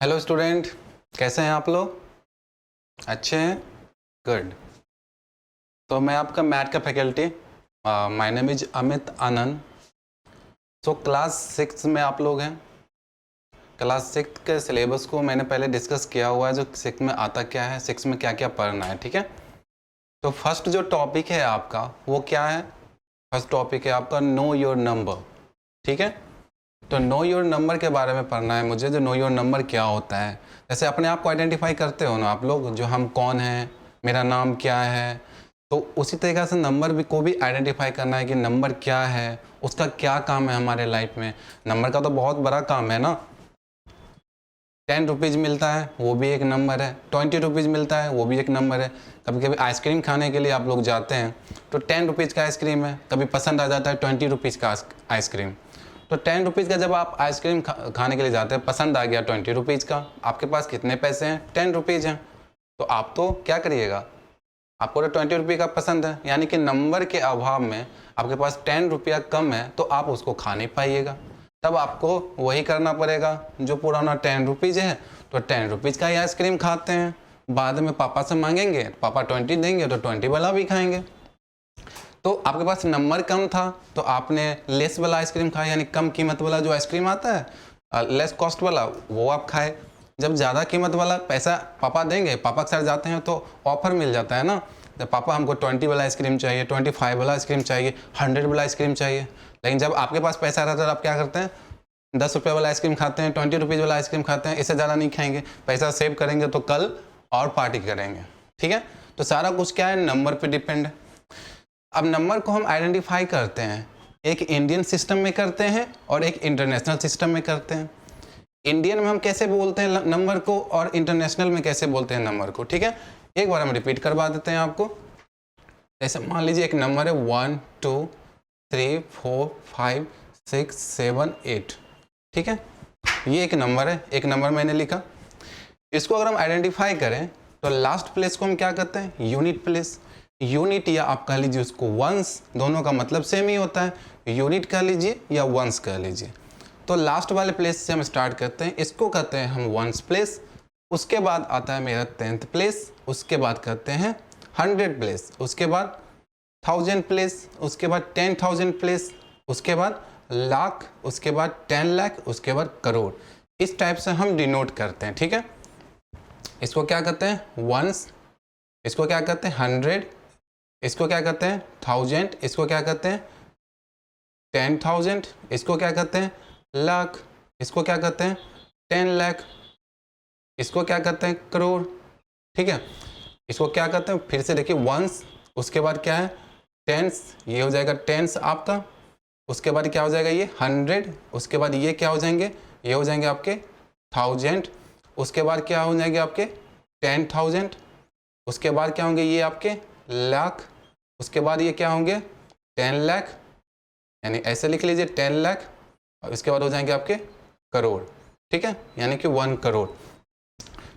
Hello student, कैसे हैं आप लोग? अच्छे हैं? गुड। तो मैं आपका मैथ का faculty, my name is Amit Anand. तो क्लास 6 में आप लोग हैं। क्लास 6 के सिलेबस को मैंने पहले डिस्कस किया हुआ है, जो 6 में आता क्या है, 6 में क्या क्या पढ़ना है, ठीक है। तो फर्स्ट जो टॉपिक है आपका वो क्या है? फर्स्ट टॉपिक है आपका नो योर नंबर, ठीक है। तो नो योर नंबर के बारे में पढ़ना है मुझे। जो नो योर नंबर क्या होता है, जैसे अपने आप को आइडेंटिफाई करते हो ना आप लोग, जो हम कौन हैं, मेरा नाम क्या है, तो उसी तरीक़े से नंबर भी को भी आइडेंटिफाई करना है कि नंबर क्या है, उसका क्या काम है हमारे लाइफ में। नंबर का तो बहुत बड़ा काम है ना। 10 रुपीज़ मिलता है, वो भी एक नंबर है। 20 रुपीज़ मिलता है, वो भी एक नंबर है। कभी कभी आइसक्रीम खाने के लिए आप लोग जाते हैं तो 10 रुपीज़ का आइसक्रीम है, कभी पसंद आ जाता है 20 रुपीज़ का आइसक्रीम। तो 10 रुपीज़ का जब आप आइसक्रीम खाने के लिए जाते हैं, पसंद आ गया 20 रुपीज़ का, आपके पास कितने पैसे हैं? 10 रुपीज़ हैं। तो आप तो क्या करिएगा, आपको तो 20 रुपये का पसंद है, यानी कि नंबर के अभाव में आपके पास 10 रुपया कम है, तो आप उसको खा नहीं पाइएगा। तब आपको वही करना पड़ेगा जो पुराना 10 रुपीज़ है, तो 10 रुपीज़ का ही आइसक्रीम खाते हैं। बाद में पापा से मांगेंगे, पापा 20 देंगे तो 20 वाला भी खाएंगे। तो आपके पास नंबर कम था तो आपने लेस वाला आइसक्रीम खाया, यानी कम कीमत वाला जो आइसक्रीम आता है, लेस कॉस्ट वाला, वो आप खाए। जब ज़्यादा कीमत वाला पैसा पापा देंगे, पापा के साथ जाते हैं तो ऑफर मिल जाता है ना, जब पापा हमको 20 वाला आइसक्रीम चाहिए, 25 वाला आइसक्रीम चाहिए, 100 वाला आइसक्रीम चाहिए। लेकिन जब आपके पास पैसा रहता है तो आप क्या करते हैं, 10 रुपये वाला आइसक्रीम खाते हैं, 20 रुपीज़ वाला आइसक्रीम खाते हैं, इससे ज़्यादा नहीं खाएंगे। पैसा सेव करेंगे तो कल और पार्टी करेंगे, ठीक है। तो सारा कुछ क्या है, नंबर पर डिपेंड है। अब नंबर को हम आइडेंटिफाई करते हैं, एक इंडियन सिस्टम में करते हैं और एक इंटरनेशनल सिस्टम में करते हैं। इंडियन में हम कैसे बोलते हैं नंबर को, और इंटरनेशनल में कैसे बोलते हैं नंबर को, ठीक है। एक बार हम रिपीट करवा देते हैं आपको। जैसे मान लीजिए एक नंबर है 1 2 3 4 5 6 7 8, ठीक है। ये एक नंबर है, एक नंबर मैंने लिखा। इसको अगर हम आइडेंटिफाई करें तो लास्ट प्लेस को हम क्या करते हैं, यूनिट प्लेस। यूनिट या आप कह लीजिए उसको वंस, दोनों का मतलब सेम ही होता है, यूनिट कह लीजिए या वंस कह लीजिए। तो लास्ट वाले प्लेस से हम स्टार्ट करते हैं, इसको कहते हैं हम वंस प्लेस। उसके बाद आता है मेरा 10th प्लेस, उसके बाद करते हैं 100 प्लेस, उसके बाद 1000 प्लेस, उसके बाद 10,000 प्लेस, उसके बाद लाख, उसके बाद 10 लाख, उसके बाद करोड़। इस टाइप से हम डिनोट करते हैं, ठीक है। इसको क्या कहते हैं, वंस। इसको क्या कहते हैं, 100। इसको क्या कहते हैं, 1000। इसको क्या कहते हैं, 10,000। इसको क्या कहते हैं, लाख। इसको क्या कहते हैं, 10 लाख। इसको क्या कहते हैं, करोड़, ठीक है। इसको क्या कहते हैं, फिर से देखिए, वंस, उसके बाद क्या है, टेंस, ये हो जाएगा टेंस आपका। उसके बाद क्या हो जाएगा, ये 100। उसके बाद ये क्या हो जाएंगे, ये हो जाएंगे आपके 1000। उसके बाद क्या हो जाएंगे आपके 10,000। उसके बाद क्या होंगे, ये आपके लाख। उसके बाद ये क्या होंगे, 10 लाख, यानी ऐसे लिख लीजिए 10 लाख। और इसके बाद हो जाएंगे आपके करोड़, ठीक है, यानी कि 1 करोड़।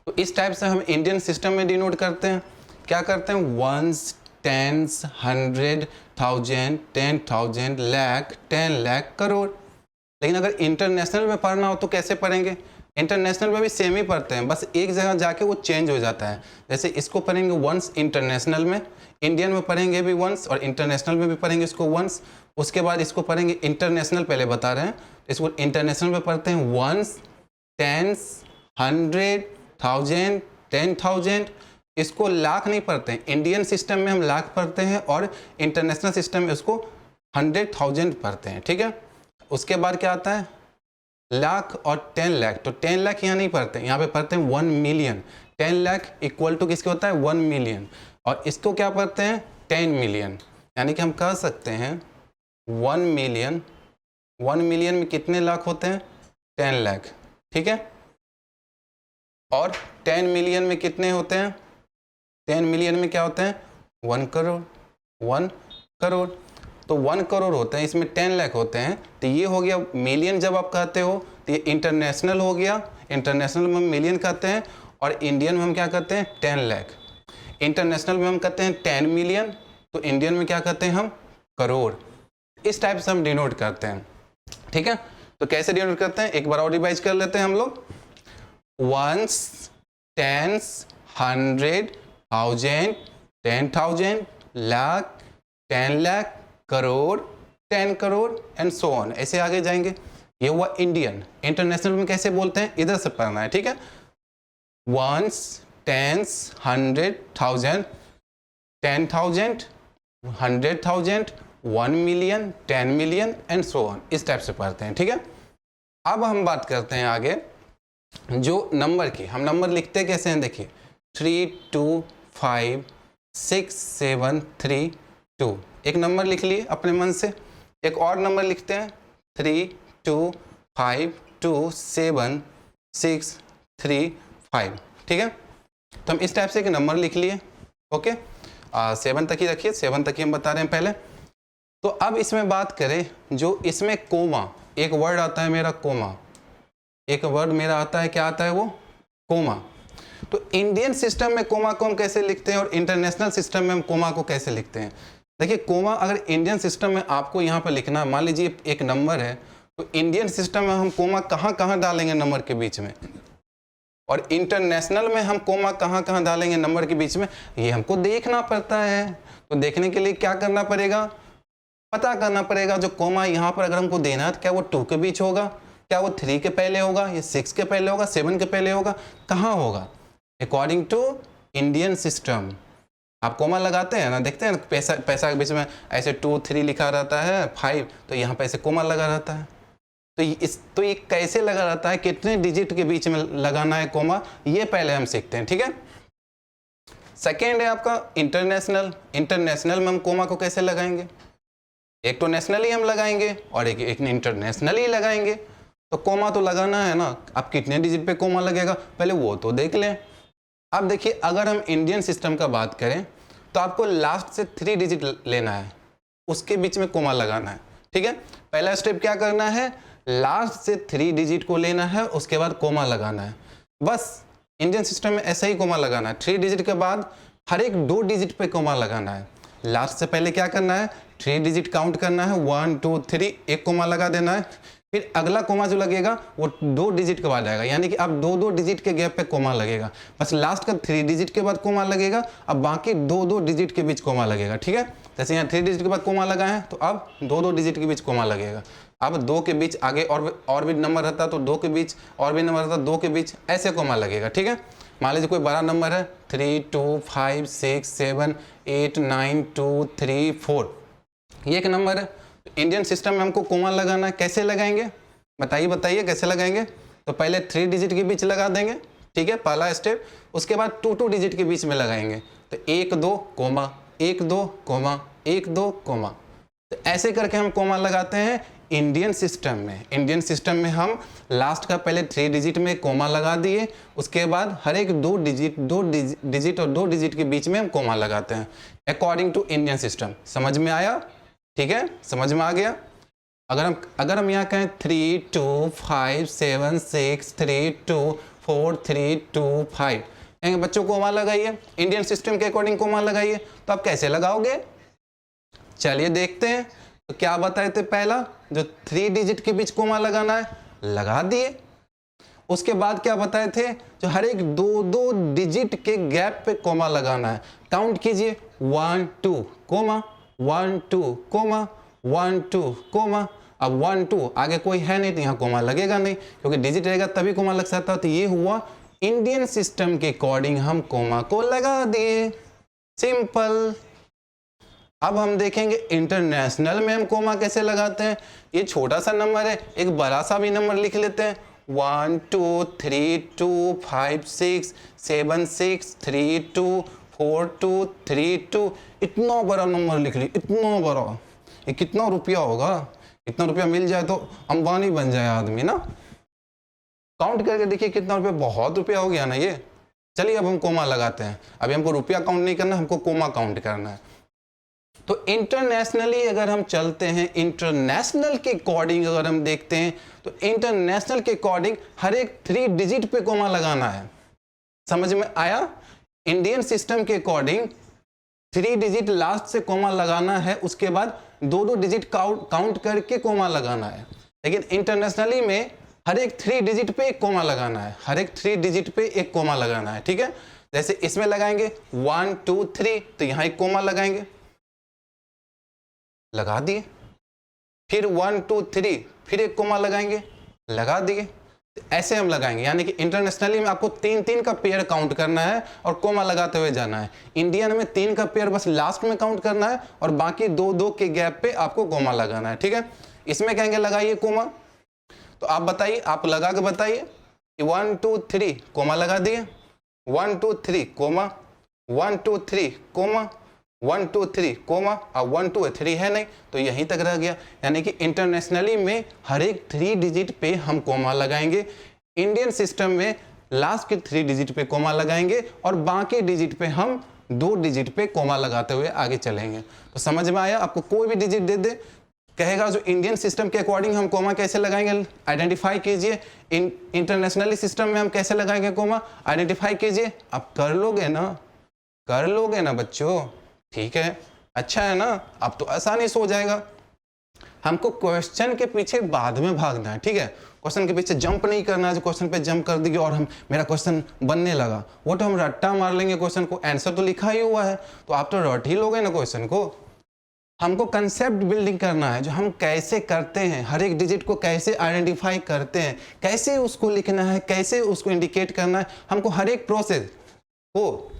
तो इस टाइप से हम इंडियन सिस्टम में डिनोट करते हैं। क्या करते हैं, वंस, टेंस, 100, 1000, 10,000, लाख, 10 लाख, करोड़। लेकिन अगर इंटरनेशनल में पढ़ना हो तो कैसे पढ़ेंगे, इंटरनेशनल में भी सेम ही पढ़ते हैं, बस एक जगह जाके वो चेंज हो जाता है। जैसे इसको पढ़ेंगे वंस इंटरनेशनल में, इंडियन में पढ़ेंगे भी वंस और इंटरनेशनल में भी पढ़ेंगे इसको वंस। उसके बाद इसको पढ़ेंगे इंटरनेशनल, पहले बता रहे हैं, इसको इंटरनेशनल में पढ़ते हैं वंस, टेंस, 100, 1000, 10,000। इसको लाख नहीं पढ़ते हैं, इंडियन सिस्टम में हम लाख पढ़ते हैं और इंटरनेशनल सिस्टम में उसको 100,000 पढ़ते हैं, ठीक है। उसके बाद क्या आता है, लाख और 10 लाख। तो 10 लाख यहाँ नहीं पढ़ते, यहाँ पे पढ़ते हैं 1 मिलियन। 10 लाख इक्वल टू किसके होता है, 1 मिलियन। और इसको क्या पढ़ते हैं, 10 मिलियन। यानी कि हम कह सकते हैं 1 मिलियन, 1 मिलियन में कितने लाख होते हैं, 10 लाख, ठीक है। और 10 मिलियन में कितने होते हैं, 10 मिलियन में क्या होते हैं, 1 करोड़, 1 करोड़। तो 1 करोड़ होते हैं, इसमें 10 लाख होते हैं। तो ये हो गया मिलियन, जब आप कहते हो तो ये इंटरनेशनल हो गया। इंटरनेशनल में हम मिलियन कहते हैं और इंडियन में हम क्या कहते हैं, 10 लाख। इंटरनेशनल में हम कहते हैं 10 मिलियन, तो इंडियन में क्या कहते हैं हम, करोड़। इस टाइप से हम डिनोट करते हैं, ठीक है। तो कैसे डिनोट करते हैं, एक बार और रिवाइज कर लेते हैं हम लोग। Ones, tens, 100, 1000, 10,000, lakh, 10 lakh, crore, 10 crore and so on, ऐसे आगे जाएंगे। ये हुआ इंडियन। इंटरनेशनल में कैसे बोलते हैं, इधर से पढ़ना है, ठीक है। Ones, tens, 100, 1000, 10,000, 100,000, 1 million, 10 million and so on, इस टाइप से पढ़ते हैं, ठीक है। अब हम बात करते हैं आगे जो नंबर की। हम नंबर लिखते कैसे हैं, देखिए 3 2 5 6 7 3 2, एक नंबर लिख लिए अपने मन से। एक और नंबर लिखते हैं 3 2 5 2 7 6 3 5, ठीक है। तो हम इस टाइप से एक नंबर लिख लिए, ओके। 7 तक ही रखिए, 7 तक ही हम बता रहे हैं पहले। तो अब इसमें बात करें, जो इसमें कोमा, एक वर्ड आता है मेरा कोमा, एक वर्ड मेरा आता है, क्या आता है वो, कोमा। तो इंडियन सिस्टम में कोमा को हम कैसे लिखते हैं और इंटरनेशनल सिस्टम में हम कोमा को कैसे लिखते हैं। देखिए कोमा अगर इंडियन सिस्टम में आपको यहाँ पर लिखना है, मान लीजिए एक नंबर है, तो इंडियन सिस्टम में हम कोमा कहाँ कहाँ डालेंगे नंबर के बीच में, और इंटरनेशनल में हम कोमा कहाँ कहाँ डालेंगे नंबर के बीच में, ये हमको देखना पड़ता है। तो देखने के लिए क्या करना पड़ेगा, पता करना पड़ेगा। जो कोमा यहाँ पर अगर हमको देना है, तो क्या वो 2 के बीच होगा, क्या वो 3 के पहले होगा, या 6 के पहले होगा, 7 के पहले होगा, कहाँ होगा। अकॉर्डिंग टू इंडियन सिस्टम आप कोमा लगाते हैं ना, देखते हैं ना, पैसा के बीच में ऐसे 2 3 लिखा रहता है, 5, तो यहाँ पे ऐसे कोमा लगा रहता है। तो ये कैसे लगा रहता है, कितने डिजिट के बीच में लगाना है कोमा, ये पहले हम सीखते हैं, ठीक है। सेकेंड है आपका इंटरनेशनल। इंटरनेशनल में हम कोमा को कैसे लगाएंगे, एक तो नेशनली हम लगाएंगे और एक इंटरनेशनली लगाएंगे। तो कोमा तो लगाना है ना, अब कितने डिजिट पे कोमा लगेगा पहले वो तो देख लें। अब देखिए अगर हम इंडियन सिस्टम का बात करें, तो आपको लास्ट से 3 डिजिट लेना है, उसके बीच में कोमा लगाना है, ठीक है। पहला स्टेप क्या करना है, लास्ट से 3 डिजिट को लेना है, उसके बाद कोमा लगाना है। बस इंडियन सिस्टम में ऐसा ही कोमा लगाना है। 3 डिजिट के बाद हर एक 2 डिजिट पे कोमा लगाना है। लास्ट से पहले क्या करना है, 3 डिजिट काउंट करना है, 1 2 3, एक कोमा लगा देना है। फिर अगला कोमा जो लगेगा वो 2 डिजिट के बाद आएगा, यानी कि अब 2 डिजिट के गैप पे कोमा लगेगा। बस लास्ट का 3 डिजिट के बाद कोमा लगेगा, अब बाकी 2 डिजिट के बीच कोमा लगेगा, ठीक है। जैसे यहाँ 3 डिजिट के बाद कोमा लगा है, तो अब 2 डिजिट के बीच कोमा लगेगा। अब 2 के बीच आगे और भी नंबर रहता तो 2 के बीच और भी नंबर रहता 2 के बीच ऐसे कोमा लगेगा, ठीक है। मान लीजिए कोई बड़ा नंबर है 3 2 5 6 7 8 9 2 3 4, ये एक नंबर है। इंडियन सिस्टम में हमको कोमा लगाना है, कैसे लगाएंगे बताइए कैसे लगाएंगे। तो पहले 3 डिजिट के बीच लगा देंगे, ठीक है, पहला स्टेप। उसके बाद 2 डिजिट के बीच में लगाएंगे, तो 1 2 कोमा, 1 2 कोमा, 1 2 कोमा। तो ऐसे करके हम कोमा लगाते हैं इंडियन सिस्टम में। इंडियन सिस्टम में हम लास्ट का पहले 3 डिजिट में कोमा लगा दिए, उसके बाद हर एक 2 डिजिट और 2 डिजिट के बीच में हम कोमा लगाते हैं अकॉर्डिंग टू इंडियन सिस्टम। समझ में आया, ठीक है, समझ में आ गया। अगर हम यहाँ कहें 3 2 5 7 6 3 2 4 3 2 5, कहेंगे बच्चों कोमा लगाइए, इंडियन सिस्टम के अकॉर्डिंग कोमा लगाइए। तो आप कैसे लगाओगे, चलिए देखते हैं। तो क्या बताए थे, पहला जो 3 डिजिट के बीच कोमा लगाना है लगा दिए। उसके बाद क्या बताए थे, जो हर एक 2 डिजिट के गैप पे कोमा लगाना है। काउंट कीजिए, 1 2 कोमा, 1 2 कोमा, 1 2 कोमा। अब 1 2 आगे कोई है नहीं तो यहाँ कोमा लगेगा नहीं, क्योंकि डिजिट रहेगा तभी कोमा लग सकता है। तो ये हुआ इंडियन सिस्टम के अकॉर्डिंग हम कोमा को लगा दिए, सिंपल। अब हम देखेंगे इंटरनेशनल में हम कोमा कैसे लगाते हैं। ये छोटा सा नंबर है, एक बड़ा सा भी नंबर लिख लेते हैं, 1 2 3 2 5 6 7 6 3 2 4 2 3 2। इतना बड़ा नंबर लिख ली, इतना बड़ा। ये कितना रुपया होगा, इतना रुपया मिल जाए तो अंबानी बन जाए आदमी ना। काउंट करके देखिए कितना रुपया, बहुत रुपया हो गया ना ये। चलिए अब हम कोमा लगाते हैं। अभी हमको रुपया काउंट नहीं करना, हमको कोमा काउंट करना है। तो इंटरनेशनली अगर हम चलते हैं, इंटरनेशनल के अकॉर्डिंग अगर हम देखते हैं, तो इंटरनेशनल के अकॉर्डिंग हर एक 3 डिजिट पे कोमा लगाना है। समझ में आया। इंडियन सिस्टम के अकॉर्डिंग 3 डिजिट लास्ट से कोमा लगाना है, उसके बाद 2 डिजिट काउंट करके कोमा लगाना है। लेकिन इंटरनेशनली में हर एक 3 डिजिट पे एक कोमा लगाना है, हर एक 3 डिजिट पे एक कोमा लगाना है, ठीक है। जैसे इसमें लगाएंगे 1 2 3, तो यहां एक कोमा लगाएंगे, लगा दिए। फिर 1 2 3, फिर एक कोमा लगाएंगे, लगा दिए। ऐसे हम लगाएंगे, यानी कि इंटरनेशनली में आपको 3-3 का पेयर काउंट करना है और कोमा लगाते हुए जाना है। इंडियन में 3 का पेयर बस लास्ट में काउंट करना है और बाकी 2-2 के गैप पे आपको कोमा लगाना है, ठीक है। इसमें कहेंगे लगाइए कोमा, तो आप बताइए, आप लगा के बताइए। 1 2 3 कोमा लगा दिए, 1 2 3 कोमा, 1 2 3 कोमा, 1 2 3 कोमा, और 1 2 3 है नहीं तो यहीं तक रह गया। यानी कि इंटरनेशनली में हर एक 3 डिजिट पे हम कोमा लगाएंगे, इंडियन सिस्टम में लास्ट के 3 डिजिट पे कोमा लगाएंगे और बाकी डिजिट पे हम 2 डिजिट पे कोमा लगाते हुए आगे चलेंगे। तो समझ में आया? आपको कोई भी डिजिट दे दे, कहेगा जो इंडियन सिस्टम के अकॉर्डिंग हम कोमा कैसे लगाएंगे आइडेंटिफाई कीजिए, इंटरनेशनली सिस्टम में हम कैसे लगाएंगे कोमा आइडेंटिफाई कीजिए। आप कर लोगे ना, कर लोगे ना बच्चों? ठीक है, अच्छा है ना, अब तो आसानी से हो जाएगा। हमको क्वेश्चन के पीछे बाद में भागना है, ठीक है। क्वेश्चन के पीछे जंप नहीं करना है, जो क्वेश्चन पे जंप कर दिए और हम मेरा क्वेश्चन बनने लगा, वो तो हम रट्टा मार लेंगे क्वेश्चन को, आंसर तो लिखा ही हुआ है तो आप तो रट ही लोगे ना क्वेश्चन को। हमको कंसेप्ट बिल्डिंग करना है, जो हम कैसे करते हैं, हर एक डिजिट को कैसे आइडेंटिफाई करते हैं, कैसे उसको लिखना है, कैसे उसको इंडिकेट करना है, हमको हर एक प्रोसेस को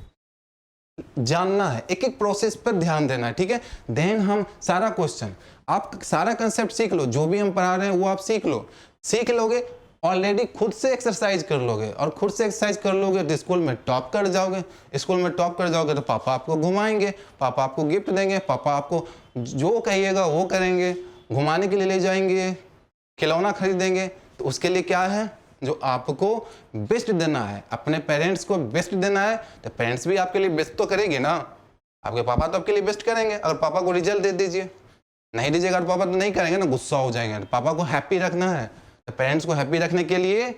जानना है, एक एक प्रोसेस पर ध्यान देना है, ठीक है। देन हम सारा क्वेश्चन, आप सारा कंसेप्ट सीख लो, जो भी हम पढ़ा रहे हैं वो आप सीख लो, सीख लोगे ऑलरेडी, खुद से एक्सरसाइज कर लोगे और खुद से एक्सरसाइज कर लोगे तो स्कूल में टॉप कर जाओगे। स्कूल में टॉप कर जाओगे तो पापा आपको घुमाएंगे, पापा आपको गिफ्ट देंगे, पापा आपको जो कहिएगा वो करेंगे, घुमाने के लिए ले जाएंगे, खिलौना खरीदेंगे। तो उसके लिए क्या है, जो आपको बेस्ट देना है, अपने पेरेंट्स को बेस्ट देना है, तो पेरेंट्स भी आपके लिए बेस्ट तो करेंगे ना, आपके पापा तो आपके लिए बेस्ट करेंगे। अगर पापा को रिजल्ट दे दीजिए, नहीं दीजिएगा तो पापा तो नहीं करेंगे ना, गुस्सा हो जाएंगे। तो पापा को हैप्पी रखना है, तो पेरेंट्स को हैप्पी रखने के लिए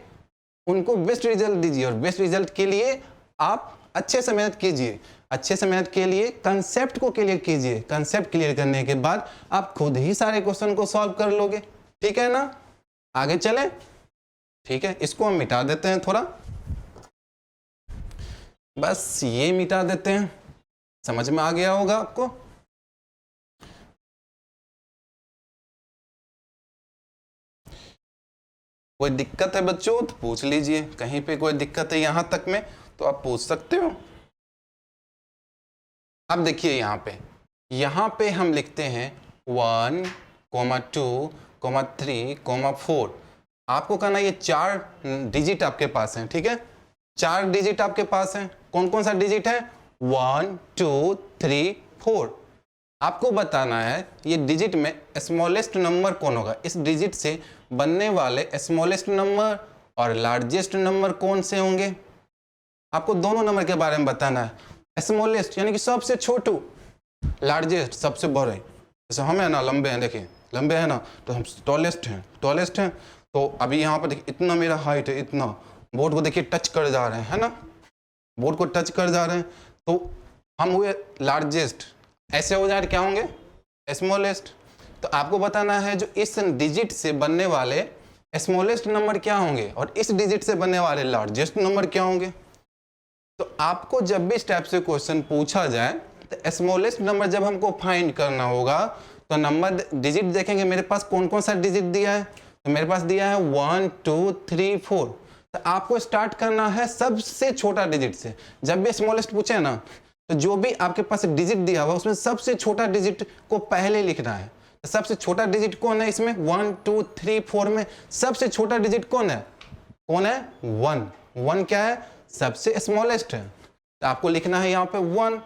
उनको बेस्ट रिजल्ट दीजिए, और बेस्ट रिजल्ट के लिए आप अच्छे से मेहनत कीजिए, अच्छे से मेहनत के लिए कंसेप्ट को क्लियर कीजिए। कंसेप्ट क्लियर करने के बाद आप खुद ही सारे क्वेश्चन को सॉल्व कर लोगे, ठीक है ना। आगे चलें, ठीक है। इसको हम मिटा देते हैं थोड़ा, बस ये मिटा देते हैं, समझ में आ गया होगा आपको। कोई दिक्कत है बच्चों तो पूछ लीजिए, कहीं पे कोई दिक्कत है यहां तक में तो आप पूछ सकते हो। अब देखिए यहाँ पे हम लिखते हैं 1, 2, 3, 4। आपको कहना ये 4 डिजिट आपके पास हैं, ठीक है। 4 डिजिट आपके पास हैं, कौन कौन सा डिजिट है, 1 2 3 4। आपको बताना है ये डिजिट में स्मॉलेस्ट नंबर कौन होगा, इस डिजिट से बनने वाले स्मॉलेस्ट नंबर और लार्जेस्ट नंबर कौन से होंगे। आपको दोनों नंबर के बारे में बताना है, स्मॉलेस्ट यानी कि सबसे छोटू, लार्जेस्ट सबसे बड़े। जैसे हम है ना लंबे हैं, देखिए लंबे हैं ना तो हम टॉलेस्ट हैं। तो अभी यहाँ पर देखिए इतना मेरा हाइट है, इतना बोर्ड को देखिए टच कर जा रहे हैं, है ना, बोर्ड को टच कर जा रहे हैं, तो हम हुए लार्जेस्ट। ऐसे हो जाए क्या होंगे, स्मॉलेस्ट। तो आपको बताना है जो इस डिजिट से बनने वाले स्मॉलेस्ट नंबर क्या होंगे और इस डिजिट से बनने वाले लार्जेस्ट नंबर क्या होंगे। तो आपको जब भी इस टाइप से क्वेश्चन पूछा जाए तो स्मॉलेस्ट नंबर जब हमको फाइंड करना होगा तो नंबर डिजिट देखेंगे मेरे पास कौन कौन सा डिजिट दिया है। तो मेरे पास दिया है 1 2 3 4। तो आपको स्टार्ट करना है सबसे छोटा डिजिट से। जब भी स्मॉलेस्ट पूछे ना तो जो भी आपके पास डिजिट दिया हुआ उसमें सबसे छोटा डिजिट को पहले लिखना है। तो सबसे छोटा डिजिट कौन है इसमें, 1 2 3 4 में सबसे छोटा डिजिट कौन है, 1। 1 क्या है, सबसे स्मॉलेस्ट है। तो आपको लिखना है यहाँ पे 1।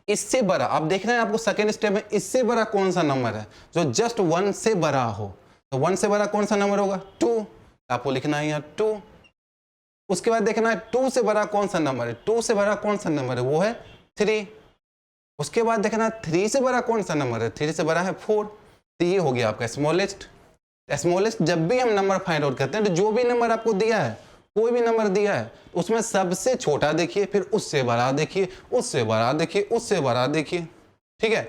इससे बड़ा आप देख रहे हैं, आपको सेकेंड स्टेप में इससे बड़ा कौन सा नंबर है जो जस्ट 1 से बड़ा हो। तो 1 से बड़ा कौन सा नंबर होगा, 2। आपको लिखना है यहाँ 2। उसके बाद देखना है 2 से बड़ा कौन सा नंबर है, 2 से बड़ा कौन सा नंबर है, वो है 3। उसके बाद देखना है 3 से बड़ा कौन सा नंबर है, 3 से बड़ा है 4। तो ये हो गया आपका स्मॉलेस्ट। स्मॉलेस्ट जब भी हम नंबर फाइंड आउट करते हैं तो जो भी नंबर आपको दिया है, कोई भी नंबर दिया है उसमें सबसे छोटा देखिए, फिर उससे बड़ा देखिए, उससे बड़ा देखिए, उससे बड़ा देखिए, ठीक है।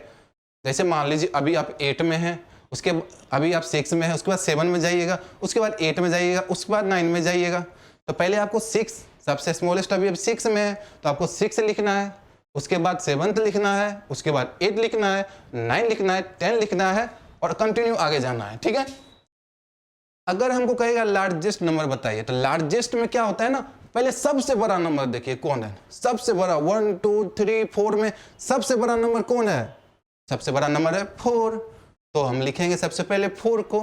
जैसे मान लीजिए अभी आप 8 में हैं उसके अभी आप 6 में है, उसके बाद 7 में जाइएगा, उसके बाद 8 में जाइएगा, उसके बाद 9 में जाइएगा। तो पहले आपको 6 सबसे स्मॉलेस्ट अभी 6 में है तो आपको 6 लिखना है, उसके बाद 7 लिखना है, उसके बाद 8 लिखना है, 9 लिखना है, 10 लिखना है और कंटिन्यू आगे जाना है। ठीक है। अगर हमको कहेगा लार्जेस्ट नंबर बताइए, तो लार्जेस्ट में क्या होता है ना, पहले सबसे बड़ा नंबर देखिए कौन है, सबसे बड़ा 1 2 3 4 में सबसे बड़ा नंबर कौन है, सबसे बड़ा नंबर है 4। तो हम लिखेंगे सबसे पहले 4 को।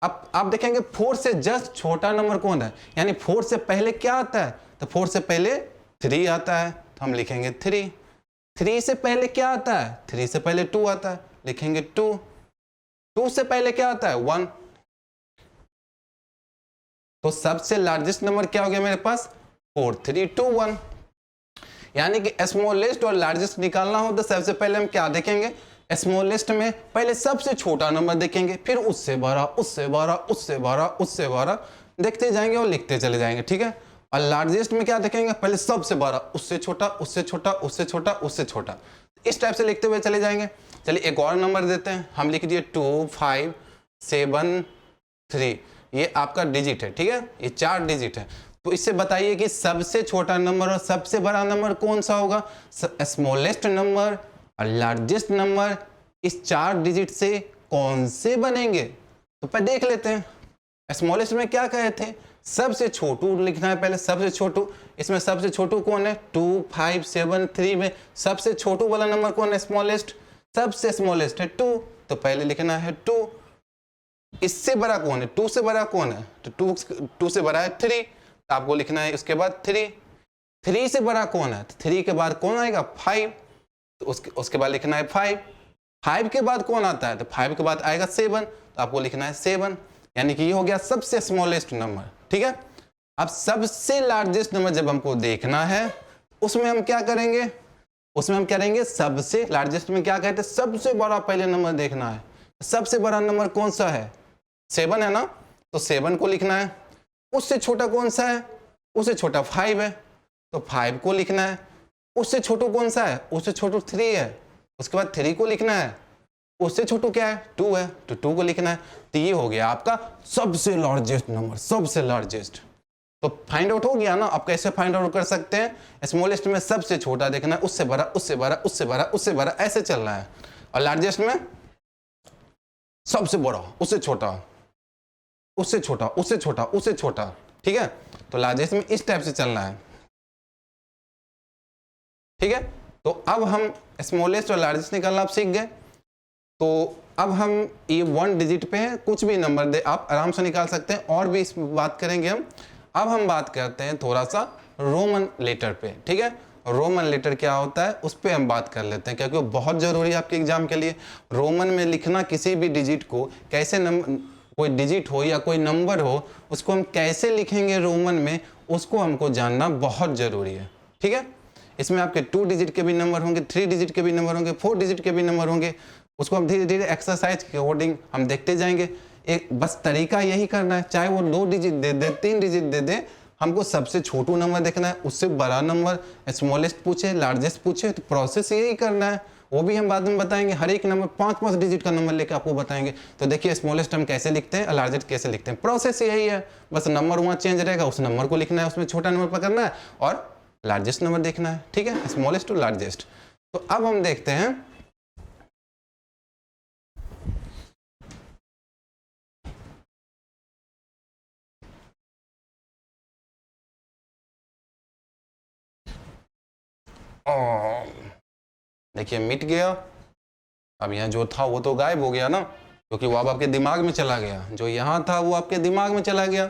अब आप देखेंगे 4 से जस्ट छोटा नंबर कौन है, यानी 4 से पहले क्या आता है, तो 4 से पहले 3 आता है, तो हम लिखेंगे 3। 3 से पहले क्या आता है, 3 से पहले 2 आता है, लिखेंगे 2। 2 से पहले क्या आता है, 1। तो सबसे लार्जेस्ट नंबर क्या हो गया मेरे पास, 4 3 2 1। यानी कि स्मॉलेस्ट और लार्जेस्ट निकालना हो तो सबसे पहले हम क्या देखेंगे, स्मॉलेस्ट में पहले सबसे छोटा नंबर देखेंगे, फिर उससे बड़ा, उससे बड़ा, उससे बड़ा, उससे बड़ा देखते जाएंगे और लिखते चले जाएंगे। ठीक है। और लार्जेस्ट में क्या देखेंगे, पहले सबसे बड़ा, उससे छोटा, उससे छोटा, उससे छोटा, उससे छोटा, इस टाइप से लिखते हुए चले जाएंगे। चलिए एक और नंबर देते हैं, हम लिख दिए 2 5 7 3। ये आपका डिजिट है। ठीक है, ये 4 डिजिट है। तो इससे बताइए कि सबसे छोटा नंबर और सबसे बड़ा नंबर कौन सा होगा, स्मॉलेस्ट नंबर और लार्जेस्ट नंबर इस 4 डिजिट से कौन से बनेंगे। तो पहले देख लेते हैं, स्मॉलेस्ट में क्या कहे थे, सबसे छोटू लिखना है पहले, सबसे छोटू। इसमें सबसे छोटू कौन है, 2 5 7 3 में सबसे छोटू वाला नंबर कौन है, स्मॉलेस्ट। सबसे स्मॉलेस्ट है 2, तो पहले लिखना है 2। इससे बड़ा कौन है, 2 से बड़ा कौन है, तो 2 से बड़ा है 3, तो आपको लिखना है उसके बाद 3। 3 से बड़ा कौन है, तो 3 के बाद कौन आएगा, 5, तो उसके बाद लिखना है 5। 5 के बाद कौन आता है, तो 5 के बाद आएगा 7, तो आपको लिखना है 7। यानी कि ये हो गया सबसे स्मॉलेस्ट नंबर। ठीक है। अब सबसे लार्जेस्ट नंबर जब हमको देखना है, उसमें हम क्या करेंगे, उसमें हम क्या करेंगे, सबसे लार्जेस्ट में क्या कहते हैं, सबसे बड़ा पहले नंबर देखना है। सबसे बड़ा नंबर कौन सा है, 7 है ना, तो 7 को लिखना है। उससे छोटा कौन सा है, उससे छोटा 5 है, तो 5 को लिखना है। उससे छोटू कौन सा है, उससे छोटू 3 है, उसके बाद 3 को लिखना है। उससे छोटू क्या है, 2 है, तो 2 को लिखना है। तो ये हो गया आपका सबसे लार्जेस्ट नंबर, सबसे लार्जेस्ट। तो फाइंड आउट हो गया ना। आप कैसे फाइंड आउट कर सकते हैं, स्मॉलेस्ट में सबसे छोटा देखना है, उससे बड़ा, उससे बड़ा, उससे बड़ा, उससे बड़ा, ऐसे चलना है। और लार्जेस्ट में सबसे बड़ा, उससे छोटा, उससे छोटा, उससे छोटा, उससे छोटा। ठीक है। तो लार्जेस्ट में इस टाइप से चलना है। ठीक है। तो अब हम स्मॉलेस्ट और लार्जेस्ट निकालना आप सीख गए। तो अब हम ये 1 डिजिट पे है, कुछ भी नंबर दे आप आराम से निकाल सकते हैं, और भी इस बात करेंगे हम। अब हम बात करते हैं थोड़ा सा रोमन लेटर पे। ठीक है। रोमन लेटर क्या होता है उस पर हम बात कर लेते हैं, क्योंकि वो बहुत जरूरी है आपके एग्जाम के लिए। रोमन में लिखना किसी भी डिजिट को कैसे, कोई डिजिट हो या कोई नंबर हो, उसको हम कैसे लिखेंगे रोमन में, उसको हमको जानना बहुत जरूरी है। ठीक है। इसमें आपके 2 डिजिट के भी नंबर होंगे, 3 डिजिट के भी नंबर होंगे, 4 डिजिट के भी नंबर होंगे। उसको हम धीरे धीरे एक्सरसाइज के अकॉर्डिंग हम देखते जाएंगे। एक बस तरीका यही करना है, चाहे वो 2 डिजिट दे दे, 3 डिजिट दे दे, हमको सबसे छोटू नंबर देखना है, उससे बड़ा नंबर, स्मॉलेस्ट पूछे, लार्जेस्ट पूछे, तो प्रोसेस यही करना है। वो भी हम बाद में बताएंगे। हर एक नंबर 5-5 डिजिट का नंबर लेकर आपको बताएंगे। तो देखिए स्मॉलेस्ट हम कैसे लिखते हैं और लार्जेस्ट कैसे लिखते हैं, प्रोसेस यही है। बस नंबर वहाँ चेंज रहेगा, उस नंबर को लिखना है, उसमें छोटा नंबर पकड़ना है और लार्जेस्ट नंबर देखना है। ठीक है, स्मॉलेस्ट टू लार्जेस्ट। तो अब हम देखते हैं देखिए मिट गया। अब यहाँ जो था वो तो गायब हो गया ना, क्योंकि वो अब आपके दिमाग में चला गया। जो यहाँ था वो आपके दिमाग में चला गया।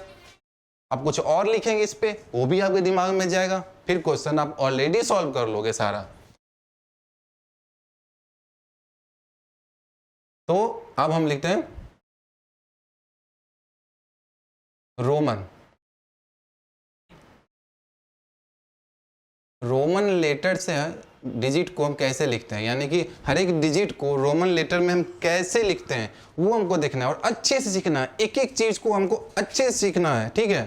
आप कुछ और लिखेंगे इस पे, वो भी आपके दिमाग में जाएगा, फिर क्वेश्चन आप ऑलरेडी सॉल्व कर लोगे सारा। तो अब हम लिखते हैं रोमन। रोमन लेटर से डिजिट को हम कैसे लिखते हैं, यानी कि हर एक डिजिट को रोमन लेटर में हम कैसे लिखते हैं वो हमको देखना है और अच्छे से सीखना है। एक एक चीज को हमको अच्छे से सीखना है। ठीक है,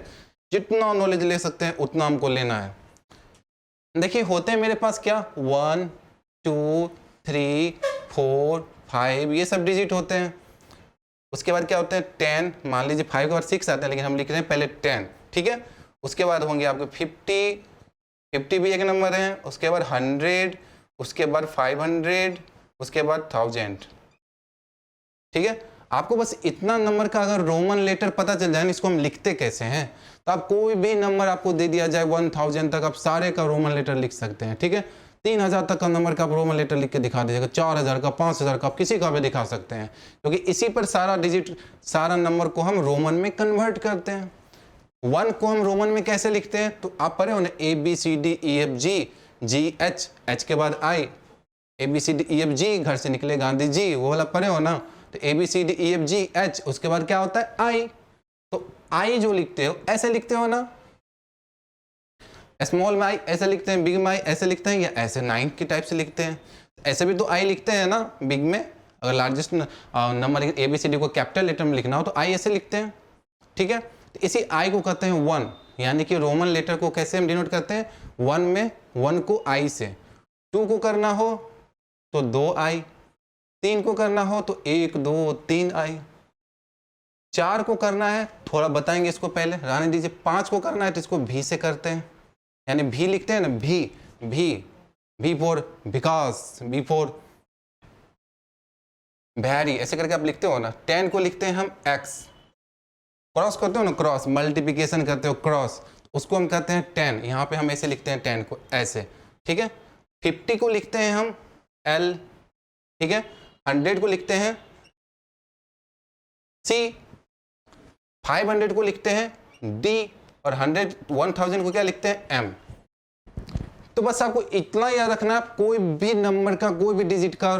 जितना नॉलेज ले सकते हैं उतना हमको लेना है। देखिए होते हैं मेरे पास क्या, 1 2 3 4 5 ये सब डिजिट होते हैं। उसके बाद क्या होते हैं 10, मान लीजिए 5 के बाद 6 आता है, लेकिन हम लिख रहे हैं पहले 10, ठीक है। उसके बाद होंगे आपके 50 भी एक नंबर है, उसके बाद 100, उसके बाद 500, उसके बाद 1000, ठीक है। आपको बस इतना नंबर का अगर रोमन लेटर पता चल जाए ना, इसको हम लिखते कैसे हैं, तो आप कोई भी नंबर आपको दे दिया जाए 1000 तक, आप सारे का रोमन लेटर लिख सकते हैं, ठीक है। 3000 तक का नंबर का आप रोमन लेटर लिख के दिखा दीजिएगा, 4000 का, 5000 का, आप किसी का भी दिखा सकते हैं, क्योंकि इसी पर सारा डिजिट, सारा नंबर को हम रोमन में कन्वर्ट करते हैं। 1 को हम रोमन में कैसे लिखते हैं, तो आप पढ़े हो ना, ABCDEFG, GH, H के बाद I, ABCDEFG, घर से निकले गांधी जी, वो वाला पढ़े हो ना। तो ABCDEFGH, उसके बाद क्या होता है I, तो I जो लिखते हो ऐसे लिखते हो ना, स्मॉल में I ऐसे लिखते हैं, बिग में I ऐसे लिखते हैं, या ऐसे 9 की टाइप से लिखते हैं, ऐसे भी तो I लिखते हैं ना बिग में। अगर लार्जेस्ट नंबर ABCD को कैपिटल लेटर में लिखना हो तो I ऐसे लिखते हैं, ठीक है। तो इसी I को कहते हैं 1, यानी कि रोमन लेटर को कैसे हम डिनोट करते हैं, 1 में 1 को I से, 2 को करना हो तो 2I, 3 को करना हो तो 1 2 3I, 4 को करना है, थोड़ा बताएंगे इसको पहले रहने दीजिए, 5 को करना है तो इसको भी से करते हैं, यानी भी लिखते हैं ना, भी फॉर विकास, भी फॉर भैरी, ऐसे करके आप लिखते हो ना। 10 को लिखते हैं हम x, क्रॉस करते हो ना, क्रॉस मल्टीप्लिकेशन करते हो क्रॉस, उसको हम कहते हैं 10, यहाँ पे हम ऐसे लिखते हैं 10 को ऐसे, ठीक है। 50 को लिखते हैं हम L, ठीक है। 100 को लिखते हैं C, 500 को लिखते हैं D, और 1000 को क्या लिखते हैं M। तो बस आपको इतना याद रखना, आप कोई भी नंबर का, कोई भी डिजिट का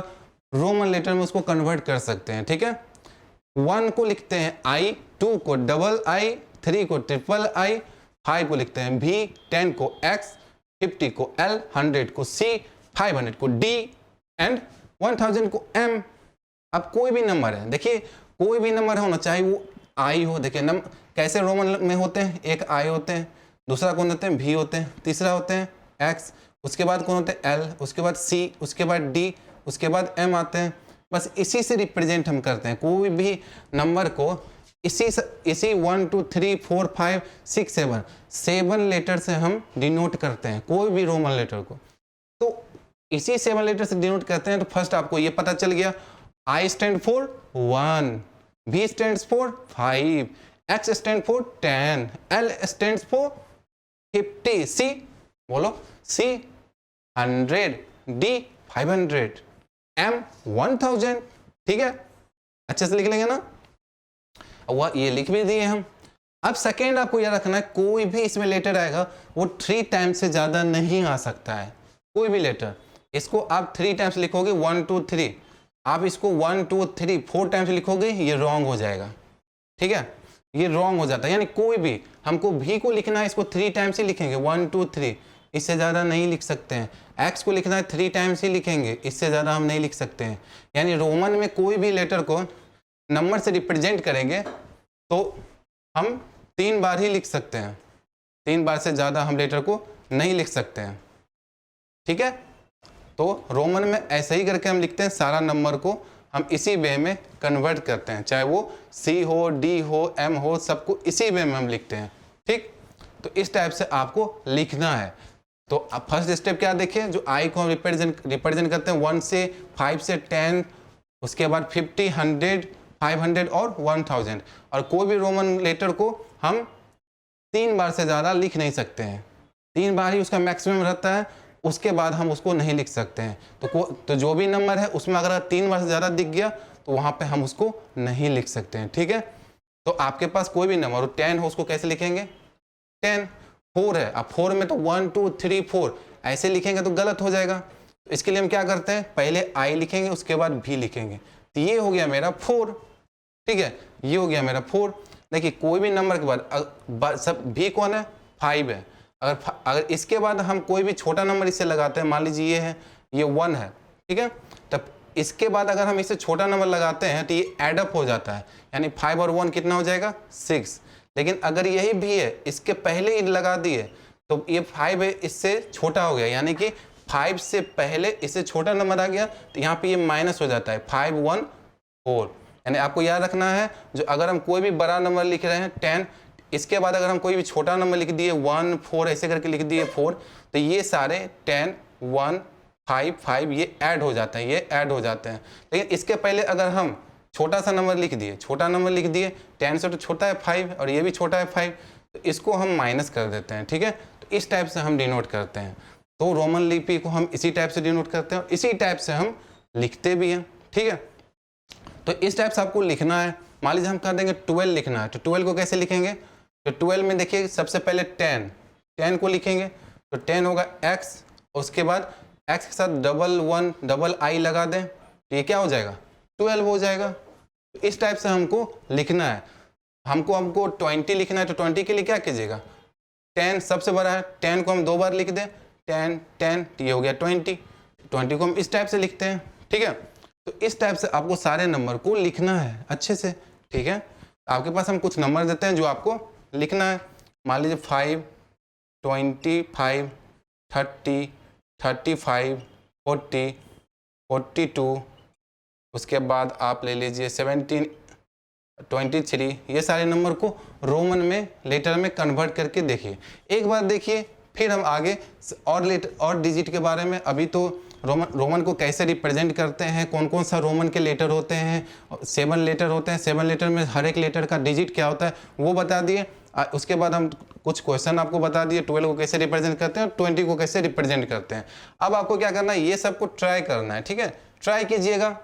रोमन लेटर में उसको कन्वर्ट कर सकते हैं, ठीक है। 1 को लिखते हैं I, 2 को डबल I, 3 को ट्रिपल I, 5 को लिखते हैं V, 10 को X, 50 को L, 100 को C, 500 को D एंड 1000 को M। अब कोई भी नंबर है, देखिए कोई भी नंबर होना, चाहे वो I हो, देखिए कैसे रोमन में होते हैं, एक I होते हैं, दूसरा कौन होते हैं V होते हैं, तीसरा होते हैं X, उसके बाद कौन होते हैं L, उसके बाद C, उसके बाद D, उसके बाद M आते हैं। बस इसी से रिप्रेजेंट हम करते हैं कोई भी नंबर को, इसी 1 2 3 4 5 6 7 लेटर से हम डिनोट करते हैं कोई भी रोमन लेटर को। तो इसी 7 लेटर से डिनोट करते हैं। तो फर्स्ट आपको ये पता चल गया, I stand for 1, V stand for 5, X stand for 10, L stand for 50, C बोलो C 100, D 500, M 1000, ठीक है। अच्छे से लिख लेंगे ना, वह ये लिख भी दिए हम। अब सेकेंड आपको यह रखना है, कोई भी इसमें लेटर आएगा वो 3 टाइम्स से ज़्यादा नहीं आ सकता है, कोई भी लेटर। इसको आप 3 टाइम्स लिखोगे 1 2 3, आप इसको 1 2 3 4 टाइम्स लिखोगे, ये रॉन्ग हो जाएगा, ठीक है, ये रॉन्ग हो जाता है। यानी कोई भी, हमको भी को लिखना है इसको 3 टाइम्स ही लिखेंगे, 1 2 3, इससे ज़्यादा नहीं लिख सकते हैं। एक्स को लिखना है 3 टाइम्स ही लिखेंगे, इससे ज़्यादा हम नहीं लिख सकते हैं। यानी रोमन में कोई भी लेटर को नंबर से रिप्रेजेंट करेंगे तो हम 3 बार ही लिख सकते हैं, 3 बार से ज़्यादा हम लेटर को नहीं लिख सकते हैं, ठीक है। तो रोमन में ऐसे ही करके हम लिखते हैं, सारा नंबर को हम इसी वे में कन्वर्ट करते हैं, चाहे वो C हो, D हो, M हो, सबको इसी वे में हम लिखते हैं, ठीक। तो इस टाइप से आपको लिखना है। तो अब फर्स्ट स्टेप क्या देखिए, जो I को हम रिप्रेजेंट करते हैं 1 से 5 से 10, उसके बाद 50, 100, 500 और 1000। और कोई भी रोमन लेटर को हम 3 बार से ज़्यादा लिख नहीं सकते हैं, 3 बार ही उसका मैक्सिमम रहता है, उसके बाद हम उसको नहीं लिख सकते हैं। तो जो भी नंबर है उसमें अगर 3 बार से ज़्यादा दिख गया तो वहाँ पे हम उसको नहीं लिख सकते हैं, ठीक है। तो आपके पास कोई भी नंबर हो, 10 हो, उसको कैसे लिखेंगे, 10, 4 है, अब 4 में तो 1 2 3 4 ऐसे लिखेंगे तो गलत हो जाएगा। तो इसके लिए हम क्या करते हैं, पहले I लिखेंगे, उसके बाद V लिखेंगे। तो ये हो गया मेरा 4, ठीक है, ये हो गया मेरा 4। देखिए कोई भी नंबर के बाद सब V कौन है, 5 है। अगर इसके बाद हम कोई भी छोटा नंबर इससे लगाते हैं, मान लीजिए ये है, ये 1 है, ठीक है, तब इसके बाद अगर हम इससे छोटा नंबर लगाते हैं तो ये एडअप हो जाता है, यानी 5 और 1 कितना हो जाएगा, 6। लेकिन अगर यही भी है, इसके पहले ही लगा दिए तो ये 5 है, इससे छोटा हो गया, यानी कि 5 से पहले इससे छोटा नंबर आ गया, तो यहाँ पे ये माइनस हो जाता है, 5 1 4, यानी आपको याद रखना है, जो अगर हम कोई भी बड़ा नंबर लिख रहे हैं 10, इसके बाद अगर हम कोई भी छोटा नंबर लिख दिए 1 4 ऐसे करके लिख दिए 4, तो ये सारे 10 1 5 5 ये ऐड हो जाते हैं, ये ऐड हो जाते हैं। लेकिन इसके पहले अगर हम छोटा सा नंबर लिख दिए, छोटा नंबर लिख दिए 10 से तो छोटा है 5 और ये भी छोटा है 5, तो इसको हम माइनस कर देते हैं, ठीक है। तो इस टाइप से हम डिनोट करते हैं। तो रोमन लिपि को हम इसी टाइप से डिनोट करते हैं और इसी टाइप से हम लिखते भी हैं, ठीक है। तो इस टाइप से आपको लिखना है। मान लीजिए हम कर देंगे 12 लिखना है, तो 12 को कैसे लिखेंगे? तो 12 में देखिए सबसे पहले 10 को लिखेंगे, तो 10 होगा x, उसके बाद x के साथ डबल 1 डबल i लगा दें, तो ये क्या हो जाएगा? 12 हो जाएगा। तो इस टाइप से हमको लिखना है। हमको 20 लिखना है, तो 20 के लिए क्या कीजिएगा? 10 सबसे बड़ा है, 10 को हम 2 बार लिख दें, 10 10, ये हो गया 20 को हम इस टाइप से लिखते हैं, ठीक है। तो इस टाइप से आपको सारे नंबर को लिखना है अच्छे से, ठीक है। आपके पास हम कुछ नंबर देते हैं जो आपको लिखना है। मान लीजिए 5 25 30 35 40 42, उसके बाद आप ले लीजिए 17 23, ये सारे नंबर को रोमन में लेटर में कन्वर्ट करके देखिए। एक बार देखिए, फिर हम आगे और डिजिट के बारे में, अभी तो रोमन को कैसे रिप्रेजेंट करते हैं, कौन कौन सा रोमन के लेटर होते हैं, 7 लेटर होते हैं, 7 लेटर में हर एक लेटर का डिजिट क्या होता है वो बता दिए। उसके बाद हम कुछ क्वेश्चन आपको बता दिए, 12 को कैसे रिप्रेजेंट करते हैं और 20 को कैसे रिप्रेजेंट करते हैं। अब आपको क्या करना है, ये सबको ट्राई करना है, ठीक है। ट्राई कीजिएगा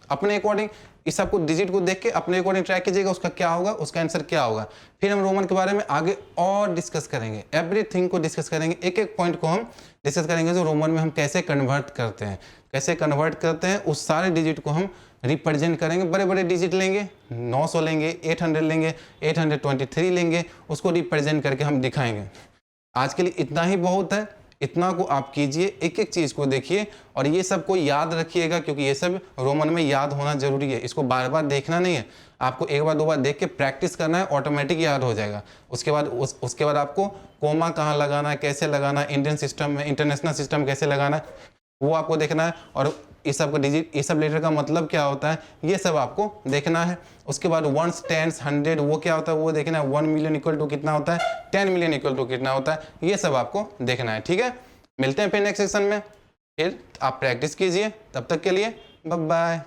अपने अकॉर्डिंग, इस सबको डिजिट को देख के अपने अकॉर्डिंग ट्राई कीजिएगा, उसका क्या होगा, उसका आंसर क्या होगा। फिर हम रोमन के बारे में आगे और डिस्कस करेंगे, एवरीथिंग को डिस्कस करेंगे, एक एक पॉइंट को हम डिस्कस करेंगे, जो रोमन में हम कैसे कन्वर्ट करते हैं, कैसे कन्वर्ट करते हैं, उस सारे डिजिट को हम रिप्रेजेंट करेंगे। बड़े बड़े डिजिट लेंगे, 900 लेंगे, 800 लेंगे, 823 लेंगे, उसको रिप्रेजेंट करके हम दिखाएंगे। आज के लिए इतना ही बहुत है, इतना को आप कीजिए, एक एक चीज़ को देखिए और ये सब को याद रखिएगा, क्योंकि ये सब रोमन में याद होना जरूरी है। इसको बार बार देखना नहीं है, आपको एक बार 2 बार देख के प्रैक्टिस करना है, ऑटोमेटिक याद हो जाएगा। उसके बाद आपको कोमा कहाँ लगाना है, कैसे लगाना है, इंडियन सिस्टम में, इंटरनेशनल सिस्टम कैसे लगाना है, वो आपको देखना है। और इस सब का डिजिट, इस सब लेटर का मतलब क्या होता है, ये सब आपको देखना है। उसके बाद 1s 10s 100 वो क्या होता है वो देखना है। 1 मिलियन इक्वल टू कितना होता है, 10 मिलियन इक्वल टू कितना होता है, ये सब आपको देखना है, ठीक है। मिलते हैं फिर नेक्स्ट सेक्शन में, फिर आप प्रैक्टिस कीजिए। तब तक के लिए बाय बाय।